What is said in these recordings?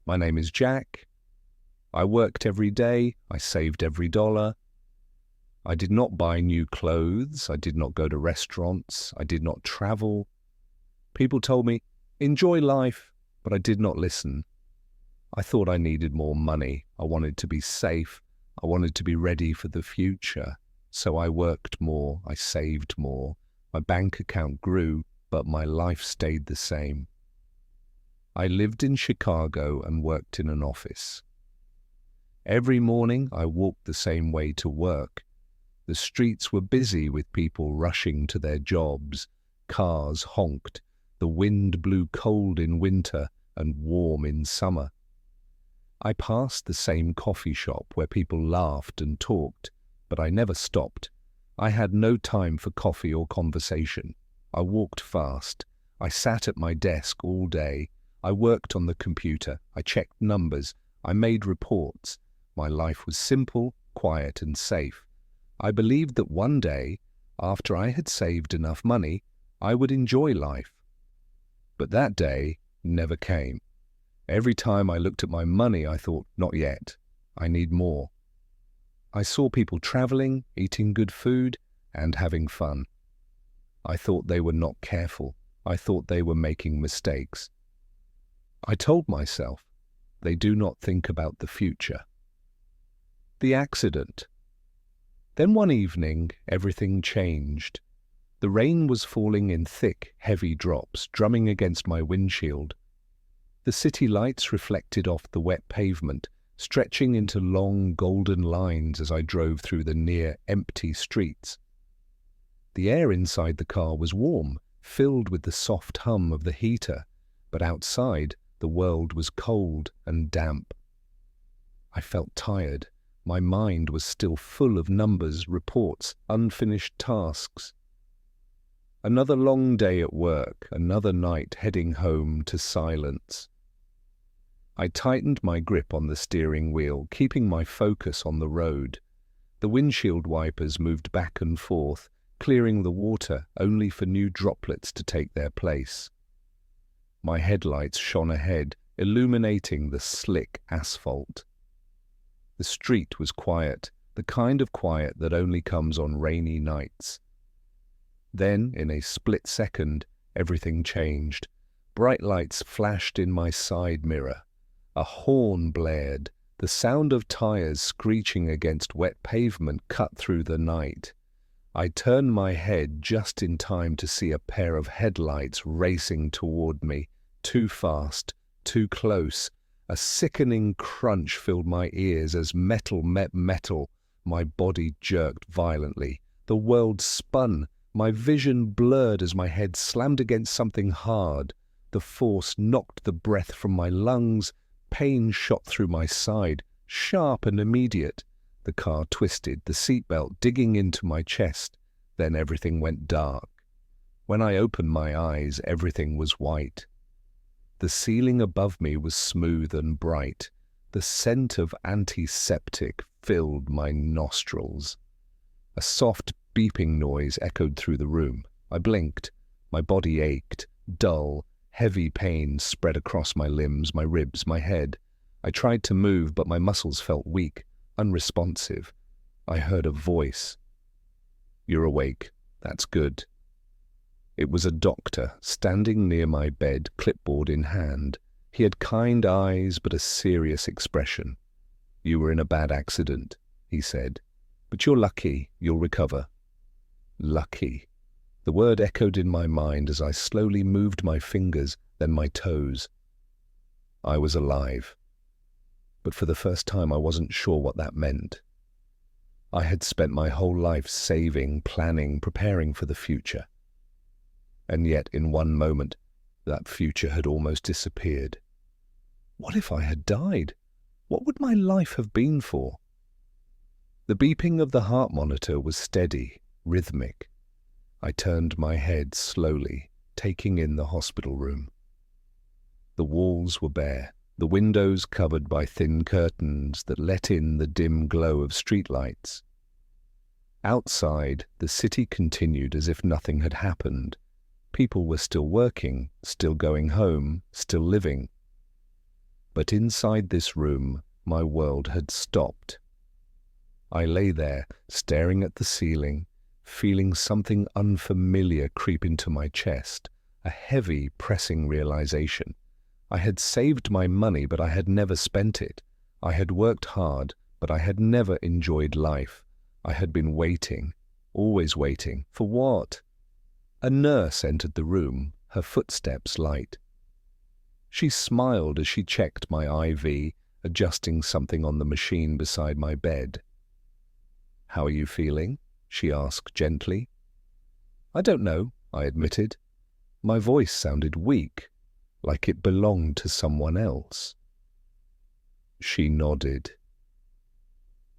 My name is Jack. I worked every day. I saved every dollar. I did not buy new clothes. I did not go to restaurants. I did not travel. People told me, enjoy life, but I did not listen. I thought I needed more money. I wanted to be safe. I wanted to be ready for the future. So I worked more. I saved more. My bank account grew, but my life stayed the same. I lived in Chicago and worked in an office. Every morning I walked the same way to work. The streets were busy with people rushing to their jobs. Cars honked. The wind blew cold in winter and warm in summer. I passed the same coffee shop where people laughed and talked, but I never stopped. I had no time for coffee or conversation. I walked fast. I sat at my desk all day. I worked on the computer. I checked numbers. I made reports. My life was simple, quiet, and safe. I believed that one day, after I had saved enough money, I would enjoy life. But that day never came. Every time I looked at my money, I thought, not yet. I need more. I saw people traveling, eating good food, and having fun. I thought they were not careful. I thought they were making mistakes. I told myself, they do not think about the future. The accident. Then one evening, everything changed. The rain was falling in thick, heavy drops, drumming against my windshield. The city lights reflected off the wet pavement, stretching into long golden lines as I drove through the near empty streets. The air inside the car was warm, filled with the soft hum of the heater, but outside the world was cold and damp. I felt tired. My mind was still full of numbers, reports, unfinished tasks. Another long day at work, another night heading home to silence. I tightened my grip on the steering wheel, keeping my focus on the road. The windshield wipers moved back and forth, clearing the water only for new droplets to take their place. My headlights shone ahead, illuminating the slick asphalt. The street was quiet, the kind of quiet that only comes on rainy nights. Then, in a split second, everything changed. Bright lights flashed in my side mirror. A horn blared. The sound of tires screeching against wet pavement cut through the night. I turned my head just in time to see a pair of headlights racing toward me. Too fast, too close. A sickening crunch filled my ears as metal met metal. My body jerked violently. The world spun. My vision blurred as my head slammed against something hard. The force knocked the breath from my lungs. Pain shot through my side, sharp and immediate. The car twisted, the seatbelt digging into my chest. Then everything went dark. When I opened my eyes, everything was white. The ceiling above me was smooth and bright. The scent of antiseptic filled my nostrils. A soft beeping noise echoed through the room. I blinked. My body ached, dull. Heavy pain spread across my limbs, my ribs, my head. I tried to move, but my muscles felt weak, unresponsive. I heard a voice. "You're awake. That's good." It was a doctor, standing near my bed, clipboard in hand. He had kind eyes, but a serious expression. "You were in a bad accident," he said. "But you're lucky. You'll recover." Lucky. The word echoed in my mind as I slowly moved my fingers, then my toes. I was alive. But for the first time I wasn't sure what that meant. I had spent my whole life saving, planning, preparing for the future. And yet in one moment, that future had almost disappeared. What if I had died? What would my life have been for? The beeping of the heart monitor was steady, rhythmic. I turned my head slowly, taking in the hospital room. The walls were bare, the windows covered by thin curtains that let in the dim glow of streetlights. Outside, the city continued as if nothing had happened. People were still working, still going home, still living. But inside this room, my world had stopped. I lay there, staring at the ceiling, feeling something unfamiliar creep into my chest, a heavy, pressing realization. I had saved my money, but I had never spent it. I had worked hard, but I had never enjoyed life. I had been waiting, always waiting. For what? A nurse entered the room, her footsteps light. She smiled as she checked my IV, adjusting something on the machine beside my bed. "How are you feeling?" she asked gently. "I don't know," I admitted. My voice sounded weak, like it belonged to someone else. She nodded.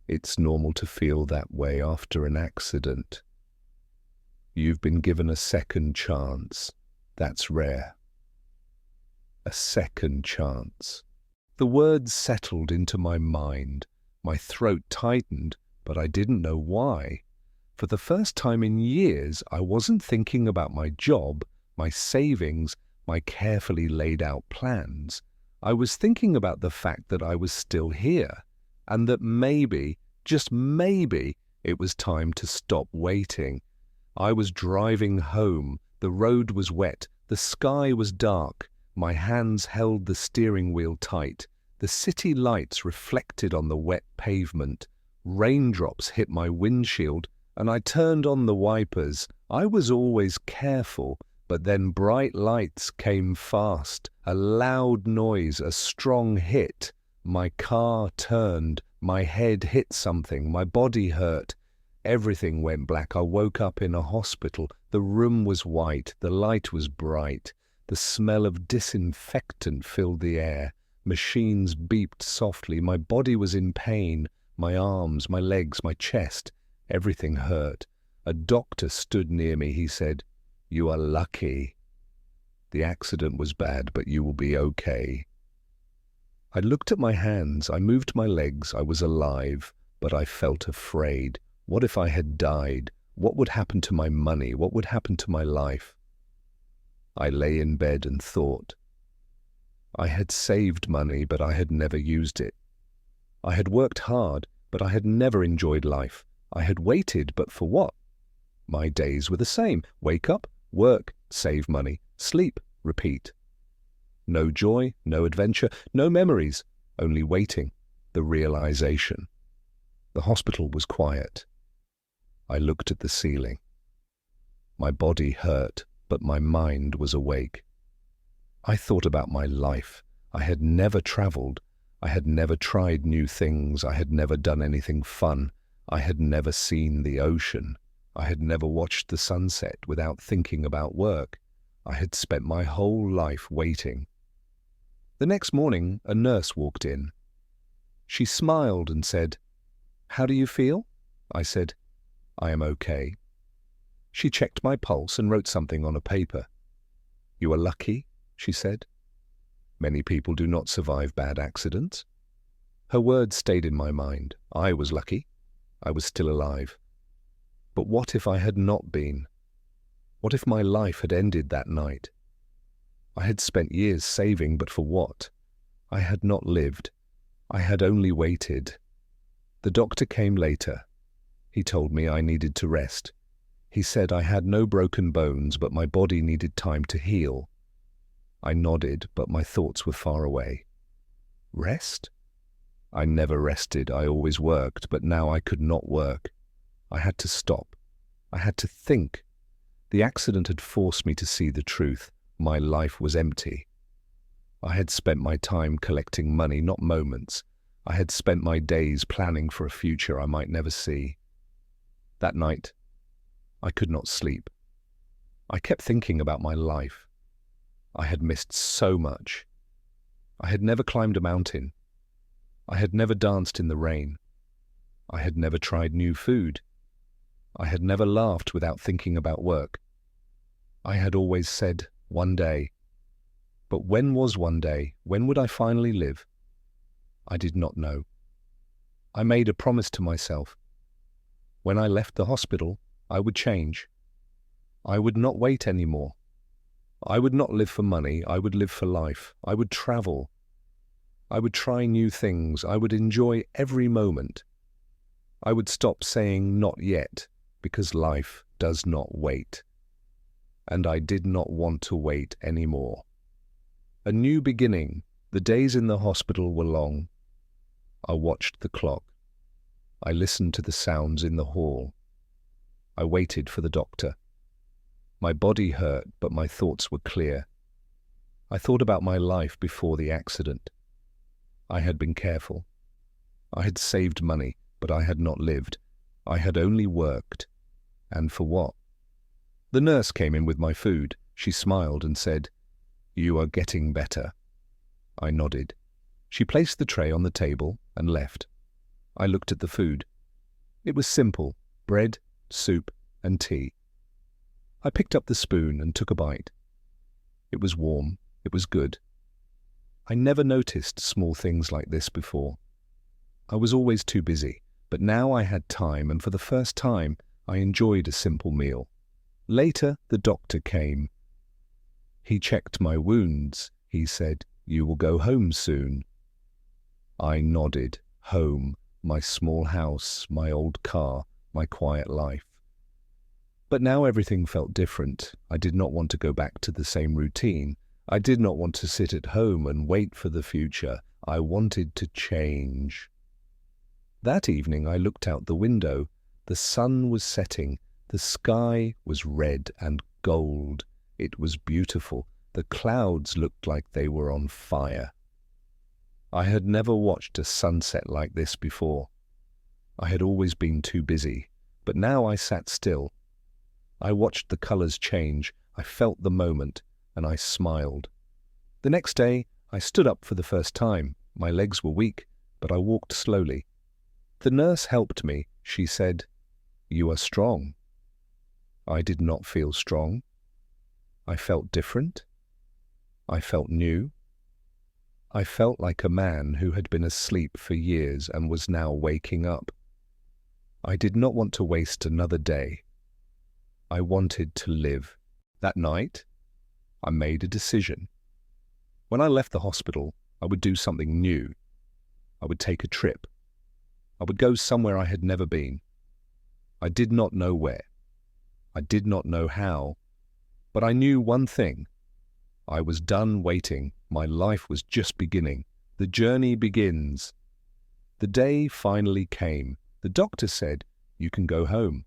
"It's normal to feel that way after an accident. You've been given a second chance. That's rare." A second chance. The words settled into my mind. My throat tightened, but I didn't know why. For the first time in years, I wasn't thinking about my job, my savings, my carefully laid out plans. I was thinking about the fact that I was still here, and that maybe, just maybe, it was time to stop waiting. I was driving home. The road was wet. The sky was dark. My hands held the steering wheel tight. The city lights reflected on the wet pavement. Raindrops hit my windshield, and I turned on the wipers. I was always careful, but then bright lights came fast. A loud noise, a strong hit. My car turned. My head hit something. My body hurt. Everything went black. I woke up in a hospital. The room was white. The light was bright. The smell of disinfectant filled the air. Machines beeped softly. My body was in pain. My arms, my legs, my chest. Everything hurt. A doctor stood near me. He said, "You are lucky. The accident was bad, but you will be okay." I looked at my hands. I moved my legs. I was alive, but I felt afraid. What if I had died? What would happen to my money? What would happen to my life? I lay in bed and thought. I had saved money, but I had never used it. I had worked hard, but I had never enjoyed life. I had waited, but for what? My days were the same. Wake up, work, save money, sleep, repeat. No joy, no adventure, no memories, only waiting, the realization. The hospital was quiet. I looked at the ceiling. My body hurt, but my mind was awake. I thought about my life. I had never traveled. I had never tried new things. I had never done anything fun. I had never seen the ocean. I had never watched the sunset without thinking about work. I had spent my whole life waiting. The next morning, a nurse walked in. She smiled and said, "How do you feel?" I said, "I am okay." She checked my pulse and wrote something on a paper. "You are lucky," she said. "Many people do not survive bad accidents." Her words stayed in my mind. I was lucky. I was still alive. But what if I had not been? What if my life had ended that night? I had spent years saving, but for what? I had not lived. I had only waited. The doctor came later. He told me I needed to rest. He said I had no broken bones, but my body needed time to heal. I nodded, but my thoughts were far away. Rest? I never rested. I always worked, but now I could not work. I had to stop. I had to think. The accident had forced me to see the truth. My life was empty. I had spent my time collecting money, not moments. I had spent my days planning for a future I might never see. That night, I could not sleep. I kept thinking about my life. I had missed so much. I had never climbed a mountain. I had never danced in the rain. I had never tried new food. I had never laughed without thinking about work. I had always said, one day. But when was one day? When would I finally live? I did not know. I made a promise to myself. When I left the hospital, I would change. I would not wait anymore. I would not live for money. I would live for life. I would travel. I would try new things. I would enjoy every moment. I would stop saying not yet, because life does not wait. And I did not want to wait anymore. A new beginning. The days in the hospital were long. I watched the clock. I listened to the sounds in the hall. I waited for the doctor. My body hurt, but my thoughts were clear. I thought about my life before the accident. I had been careful. I had saved money, but I had not lived. I had only worked. And for what? The nurse came in with my food. She smiled and said, "You are getting better." I nodded. She placed the tray on the table and left. I looked at the food. It was simple: bread, soup, and tea. I picked up the spoon and took a bite. It was warm. It was good. I never noticed small things like this before. I was always too busy, but now I had time, and for the first time, I enjoyed a simple meal. Later, the doctor came. He checked my wounds. He said, "You will go home soon." I nodded. Home, my small house, my old car, my quiet life. But now everything felt different. I did not want to go back to the same routine. I did not want to sit at home and wait for the future. I wanted to change. That evening I looked out the window. The sun was setting. The sky was red and gold. It was beautiful. The clouds looked like they were on fire. I had never watched a sunset like this before. I had always been too busy, but now I sat still. I watched the colors change. I felt the moment, and I smiled. The next day, I stood up for the first time. My legs were weak, but I walked slowly. The nurse helped me. She said, "You are strong." I did not feel strong. I felt different. I felt new. I felt like a man who had been asleep for years and was now waking up. I did not want to waste another day. I wanted to live. That night, I made a decision. When I left the hospital, I would do something new. I would take a trip. I would go somewhere I had never been. I did not know where. I did not know how. But I knew one thing. I was done waiting. My life was just beginning. The journey begins. The day finally came. The doctor said, "You can go home."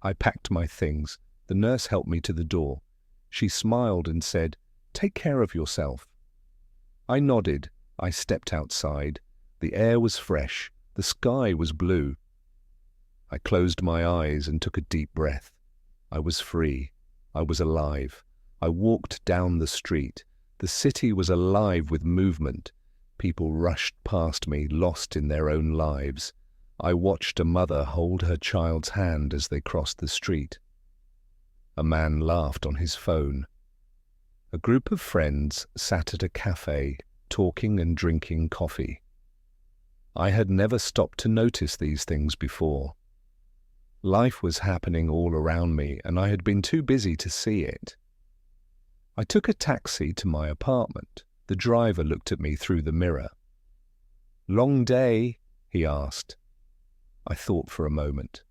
I packed my things. The nurse helped me to the door. She smiled and said, "Take care of yourself." I nodded. I stepped outside. The air was fresh. The sky was blue. I closed my eyes and took a deep breath. I was free. I was alive. I walked down the street. The city was alive with movement. People rushed past me, lost in their own lives. I watched a mother hold her child's hand as they crossed the street. A man laughed on his phone. A group of friends sat at a cafe, talking and drinking coffee. I had never stopped to notice these things before. Life was happening all around me, and I had been too busy to see it. I took a taxi to my apartment. The driver looked at me through the mirror. "Long day?" he asked. I thought for a moment.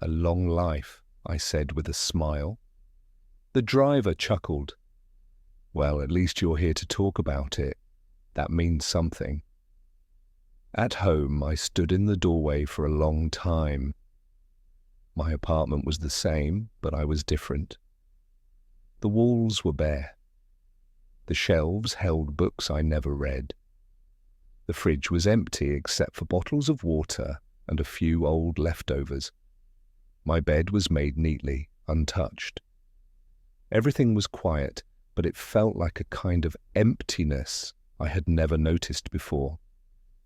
"A long life," I said with a smile. The driver chuckled. "Well, at least you're here to talk about it. That means something." At home, I stood in the doorway for a long time. My apartment was the same, but I was different. The walls were bare. The shelves held books I never read. The fridge was empty except for bottles of water and a few old leftovers. My bed was made neatly, untouched. Everything was quiet, but it felt like a kind of emptiness I had never noticed before.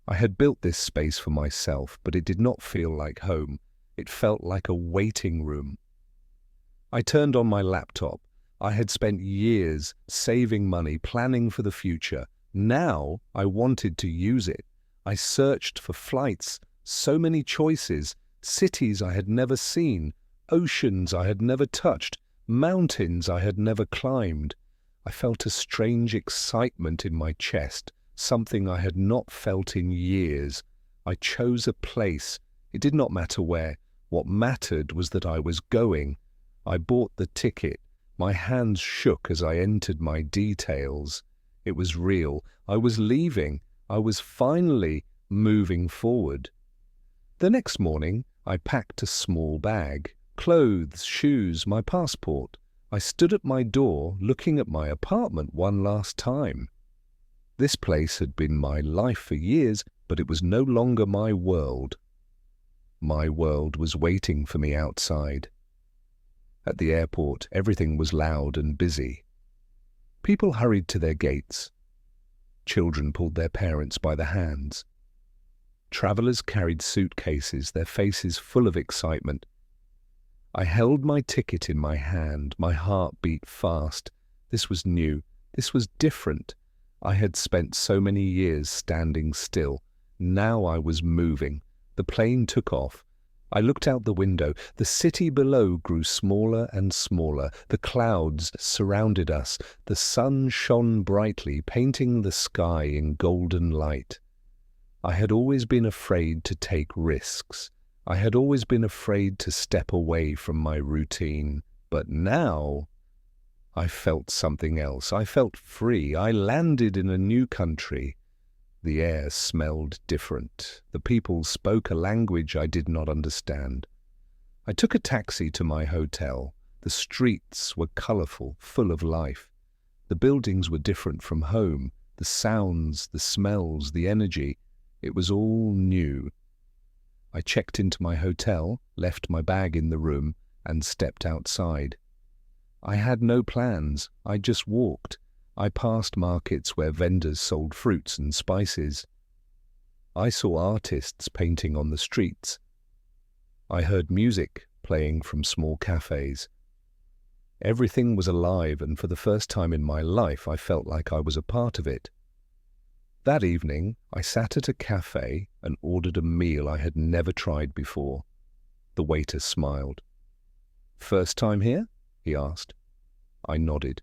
I had built this space for myself, but it did not feel like home. It felt like a waiting room. I turned on my laptop. I had spent years saving money, planning for the future. Now I wanted to use it. I searched for flights, so many choices, cities I had never seen, oceans I had never touched, mountains I had never climbed. I felt a strange excitement in my chest, something I had not felt in years. I chose a place. It did not matter where. What mattered was that I was going. I bought the ticket. My hands shook as I entered my details. It was real. I was leaving. I was finally moving forward. The next morning, I packed a small bag, clothes, shoes, my passport. I stood at my door, looking at my apartment one last time. This place had been my life for years, but it was no longer my world. My world was waiting for me outside. At the airport, everything was loud and busy. People hurried to their gates. Children pulled their parents by the hands. Travelers carried suitcases, their faces full of excitement. I held my ticket in my hand, my heart beat fast. This was new. This was different. I had spent so many years standing still. Now I was moving. The plane took off. I looked out the window. The city below grew smaller and smaller. The clouds surrounded us. The sun shone brightly, painting the sky in golden light. I had always been afraid to take risks. I had always been afraid to step away from my routine. But now I felt something else. I felt free. I landed in a new country. The air smelled different. The people spoke a language I did not understand. I took a taxi to my hotel. The streets were colorful, full of life. The buildings were different from home. The sounds, the smells, the energy. It was all new. I checked into my hotel, left my bag in the room, and stepped outside. I had no plans. I just walked. I passed markets where vendors sold fruits and spices. I saw artists painting on the streets. I heard music playing from small cafes. Everything was alive, and for the first time in my life, I felt like I was a part of it. That evening, I sat at a cafe and ordered a meal I had never tried before. The waiter smiled. "First time here?" he asked. I nodded.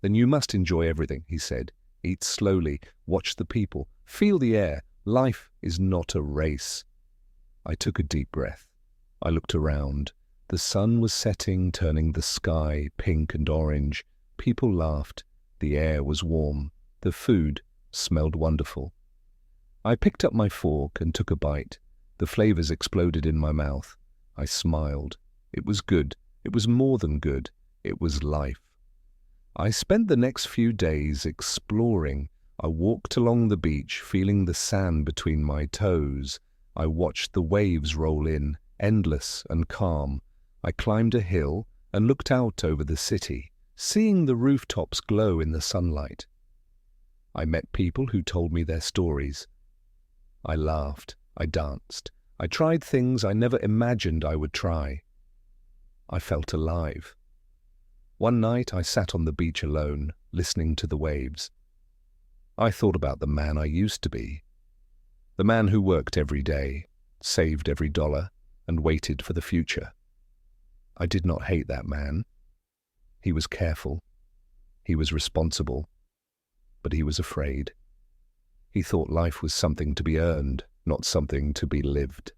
"Then you must enjoy everything," he said. "Eat slowly, watch the people, feel the air. Life is not a race." I took a deep breath. I looked around. The sun was setting, turning the sky pink and orange. People laughed. The air was warm. The food smelled wonderful. I picked up my fork and took a bite. The flavors exploded in my mouth. I smiled. It was good. It was more than good. It was life. I spent the next few days exploring. I walked along the beach, feeling the sand between my toes. I watched the waves roll in, endless and calm. I climbed a hill and looked out over the city, seeing the rooftops glow in the sunlight. I met people who told me their stories. I laughed. I danced. I tried things I never imagined I would try. I felt alive. One night I sat on the beach alone, listening to the waves. I thought about the man I used to be. The man who worked every day, saved every dollar, and waited for the future. I did not hate that man. He was careful. He was responsible. But he was afraid. He thought life was something to be earned, not something to be lived.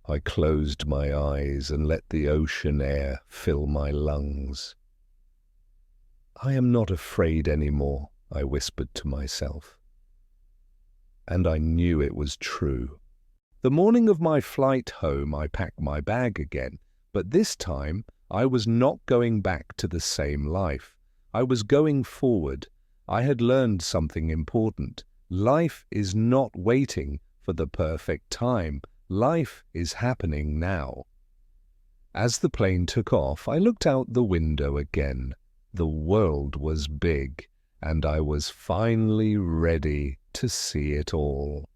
I closed my eyes and let the ocean air fill my lungs. "I am not afraid anymore," I whispered to myself. And I knew it was true. The morning of my flight home, I packed my bag again, but this time I was not going back to the same life. I was going forward. I had learned something important. Life is not waiting for the perfect time. Life is happening now. As the plane took off, I looked out the window again. The world was big, and I was finally ready to see it all.